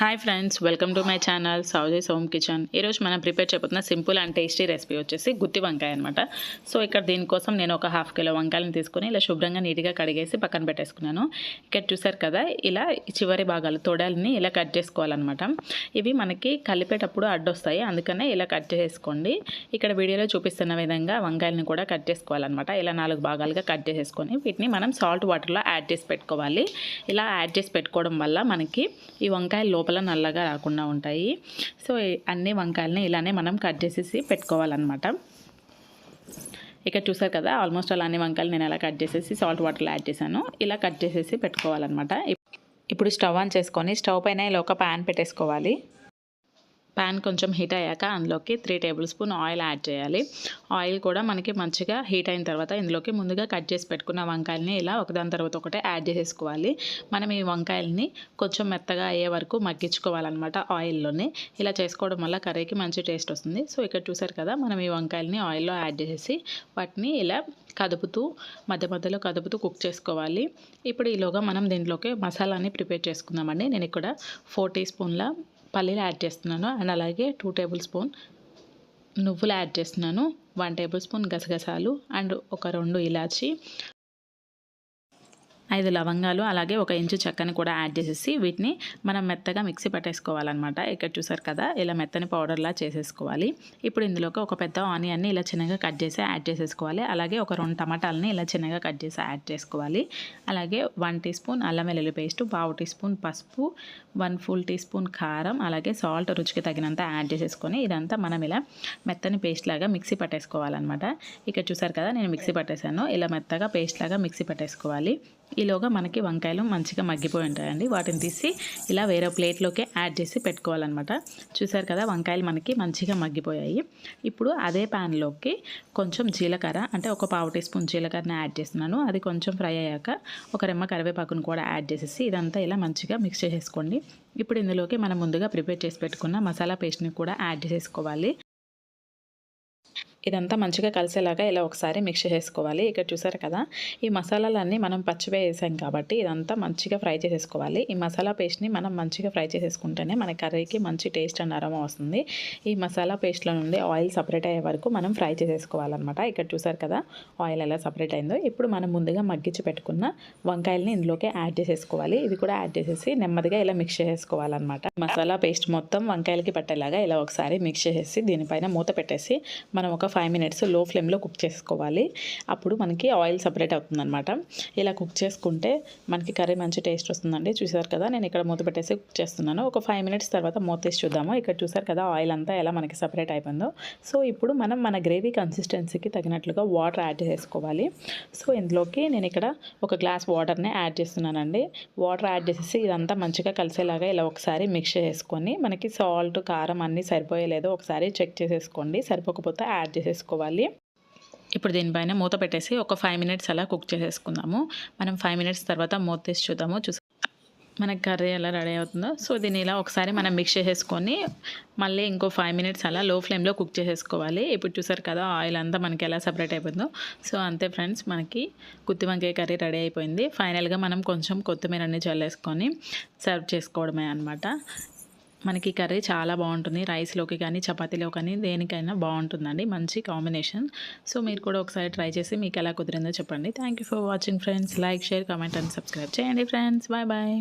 Hi friends, welcome to my channel Sowji's home kitchen. ఈరోజు మనం prepare చేయబోతున్న సింపుల్ అండ్ టేస్టీ రెసిపీ వచ్చేసి గుత్తి వంకాయ అనమాట. సో ఇక్కడ దీనికోసం నేను ఒక ½ కిలో వంకాయలను తీసుకొని ఇలా శుభ్రంగా నీట్గా కడిగేసి పక్కన పెట్టేసుకున్నాను. ఇక్కడ చూసారు కదా, ఇలా చివరి భాగాలు తొడాలని ఇలా కట్ చేసుకోవాలన్నమాట. ఇవి మనకి కలిపేటప్పుడు అడ్డొస్తాయి, అందుకనే ఇలా కట్ చేసుకోండి. ఇక్కడ వీడియోలో చూపిస్తున్న విధంగా వంకాయలను కూడా కట్ చేసుకోవాలన్నమాట. ఇలా 4 భాగాలుగా కట్ చేసేసుకొని వీటిని మనం సాల్ట్ వాటర్లో యాడ్ చేసి పెట్టుకోవాలి. ఇలా యాడ్ చేసి పెట్టుకోవడం వల్ల మనకి ఈ వంకాయలు లోపల నల్లగా రాకుండా ఉంటాయి. సో అన్ని వంకాయలని ఇలానే మనం కట్ చేసేసి పెట్టుకోవాలన్నమాట. ఇక్కడ చూసారు కదా, ఆల్మోస్ట్ అలా అన్ని వంకాయలు నేను అలా కట్ చేసేసి సాల్ట్ వాటర్లో యాడ్ చేశాను. ఇలా కట్ చేసేసి పెట్టుకోవాలన్నమాట. ఇప్పుడు స్టవ్ ఆన్ చేసుకొని స్టవ్ పైన ఇలా ఒక ప్యాన్ పెట్టేసుకోవాలి. ప్యాన్ కొంచెం హీట్ అయ్యాక అందులోకి 3 టేబుల్ స్పూన్ ఆయిల్ యాడ్ చేయాలి. ఆయిల్ కూడా మనకి మంచిగా హీట్ అయిన తర్వాత ఇందులోకి ముందుగా కట్ చేసి పెట్టుకున్న వంకాయలని ఇలా ఒకదాని తర్వాత ఒకటే యాడ్ చేసేసుకోవాలి. మనం ఈ వంకాయలని కొంచెం మెత్తగా అయ్యే వరకు మగ్గించుకోవాలన్నమాట ఆయిల్లోనే. ఇలా చేసుకోవడం వల్ల కర్రీకి మంచి టేస్ట్ వస్తుంది. సో ఇక్కడ చూసారు కదా, మనం ఈ వంకాయలని ఆయిల్లో యాడ్ చేసేసి వాటిని ఇలా కదుపుతూ మధ్య మధ్యలో కదుపుతూ కుక్ చేసుకోవాలి. ఇప్పుడు ఈలోగా మనం దీంట్లోకి మసాలాని ప్రిపేర్ చేసుకుందామండి. నేను ఇక్కడ 4 టీ స్పూన్ల పల్లీలు యాడ్ చేస్తున్నాను అండ్ అలాగే 2 టేబుల్ స్పూన్ నువ్వులు యాడ్ చేస్తున్నాను, 1 టేబుల్ స్పూన్ గసగసాలు అండ్ ఒక 2 ఇలాచి, 5 లవంగాలు, అలాగే 1 ఇంచు చెక్కని కూడా యాడ్ చేసేసి వీటిని మనం మెత్తగా మిక్సీ పట్టేసుకోవాలన్నమాట. ఇక్కడ చూసారు కదా, ఇలా మెత్తని పౌడర్లా చేసేసుకోవాలి. ఇప్పుడు ఇందులోకి ఒక పెద్ద ఆనియన్ని ఇలా చిన్నగా కట్ చేసి యాడ్ చేసేసుకోవాలి. అలాగే ఒక 2 టమాటాలని ఇలా చిన్నగా కట్ చేసి యాడ్ చేసుకోవాలి. అలాగే 1 టీ స్పూన్ అల్లం వెల్లుల్లి పేస్ట్, 1/2 టీ స్పూన్ పసుపు, 1 ఫుల్ టీ స్పూన్ కారం, అలాగే సాల్ట్ రుచికి తగినంత యాడ్ చేసేసుకొని ఇదంతా మనం ఇలా మెత్తని పేస్ట్ లాగా మిక్సీ పట్టేసుకోవాలన్నమాట. ఇక్కడ చూసారు కదా, నేను మిక్సీ పట్టేశాను. ఇలా మెత్తగా పేస్ట్ లాగా మిక్సీ పట్టేసుకోవాలి. ఈలోగా మనకి వంకాయలు మంచిగా మగ్గిపోయి ఉంటాయండి. వాటిని తీసి ఇలా వేరే ప్లేట్లోకి యాడ్ చేసి పెట్టుకోవాలన్నమాట. చూసారు కదా, వంకాయలు మనకి మంచిగా మగ్గిపోయాయి. ఇప్పుడు అదే ప్యాన్లోకి కొంచెం జీలకర్ర, అంటే ఒక 1/2 టీ స్పూన్ జీలకర్రని యాడ్ చేస్తున్నాను. అది కొంచెం ఫ్రై అయ్యాక ఒక రెమ్మ కరివేపాకును కూడా యాడ్ చేసేసి ఇదంతా ఇలా మంచిగా మిక్స్ చేసేసుకోండి. ఇప్పుడు ఇందులోకి మనం ముందుగా ప్రిపేర్ చేసి పెట్టుకున్న మసాలా పేస్ట్ని కూడా యాడ్ చేసేసుకోవాలి. ఇదంతా మంచిగా కలిసేలాగా ఇలా ఒకసారి మిక్స్ చేసుకోవాలి. ఇక్కడ చూసారు కదా, ఈ మసాలాలన్నీ మనం పచ్చివే వేసాం కాబట్టి ఇదంతా మంచిగా ఫ్రై చేసేసుకోవాలి. ఈ మసాలా పేస్ట్ని మనం మంచిగా ఫ్రై చేసేసుకుంటేనే మన కర్రీకి మంచి టేస్ట్ అండ్ అరోమా వస్తుంది. ఈ మసాలా పేస్ట్లో నుండి ఆయిల్ సపరేట్ అయ్యే వరకు మనం ఫ్రై చేసేసుకోవాలన్నమాట. ఇక్కడ చూసారు కదా, ఆయిల్ ఎలా సపరేట్ అయిందో. ఇప్పుడు మనం ముందుగా మగ్గించి పెట్టుకున్న వంకాయలని ఇందులోకి యాడ్ చేసేసుకోవాలి. ఇవి కూడా యాడ్ చేసేసి నెమ్మదిగా ఇలా మిక్స్ చేసేసుకోవాలన్నమాట. మసాలా పేస్ట్ మొత్తం వంకాయలకి పట్టేలాగా ఇలా ఒకసారి మిక్స్ చేసేసి దీనిపైన మూత పెట్టేసి మనం ఒక 5 మినిట్స్ లో ఫ్లేమ్లో కుక్ చేసుకోవాలి. అప్పుడు మనకి ఆయిల్ సపరేట్ అవుతుందన్నమాట. ఇలా కుక్ చేసుకుంటే మనకి కర్రీ మంచి టేస్ట్ వస్తుందండి. చూసారు కదా, నేను ఇక్కడ మూత పెట్టేసి కుక్ చేస్తున్నాను. ఒక 5 మినిట్స్ తర్వాత మూత తీసి చూద్దాము. ఇక్కడ చూసారు కదా, ఆయిల్ అంతా ఎలా మనకి సపరేట్ అయిపోయిందో. సో ఇప్పుడు మనం మన గ్రేవీ కన్సిస్టెన్సీకి తగినట్లుగా వాటర్ యాడ్ చేసుకోవాలి. సో ఇందులోకి నేను ఇక్కడ ఒక గ్లాస్ వాటర్ని యాడ్ చేస్తున్నానండి. వాటర్ యాడ్ చేసేసి ఇదంతా మంచిగా కలిసేలాగా ఇలా ఒకసారి మిక్స్ చేసుకొని మనకి సాల్ట్, కారం అన్నీ సరిపోయలేదో ఒకసారి చెక్ చేసేసుకోండి. సరిపోకపోతే యాడ్ చేసేసుకోవాలి. ఇప్పుడు దీనిపైన మూత పెట్టేసి ఒక 5 మినిట్స్ అలా కుక్ చేసేసుకుందాము. మనం 5 మినిట్స్ తర్వాత మూత తీసి చూద్దాము. మనకి కర్రీ ఎలా రెడీ అవుతుందో. సో దీన్ని ఇలా ఒకసారి మనం మిక్స్ చేసేసుకొని మళ్ళీ ఇంకో 5 మినిట్స్ అలా లో ఫ్లేమ్లో కుక్ చేసేసుకోవాలి. ఇప్పుడు చూసారు కదా, ఆయిల్ అంతా మనకి ఎలా సపరేట్ అయిపోయిందో. సో అంతే ఫ్రెండ్స్, మనకి గుత్తి వంకాయ కర్రీ రెడీ అయిపోయింది. ఫైనల్గా మనం కొంచెం కొత్తిమీరని చల్లేసుకొని సర్వ్ చేసుకోవడమే అనమాట. మనకి కర్రీ చాలా బాగుంటుంది. రైస్లోకి కానీ చపాతీలో కానీ దేనికైనా బాగుంటుందండి. మంచి కాంబినేషన్. సో మీరు కూడా ఒకసారి ట్రై చేసి మీకు ఎలా కుదిరిందో చెప్పండి. Thank you for watching friends. Like, share, comment and subscribe చేయండి ఫ్రెండ్స్. Bye bye.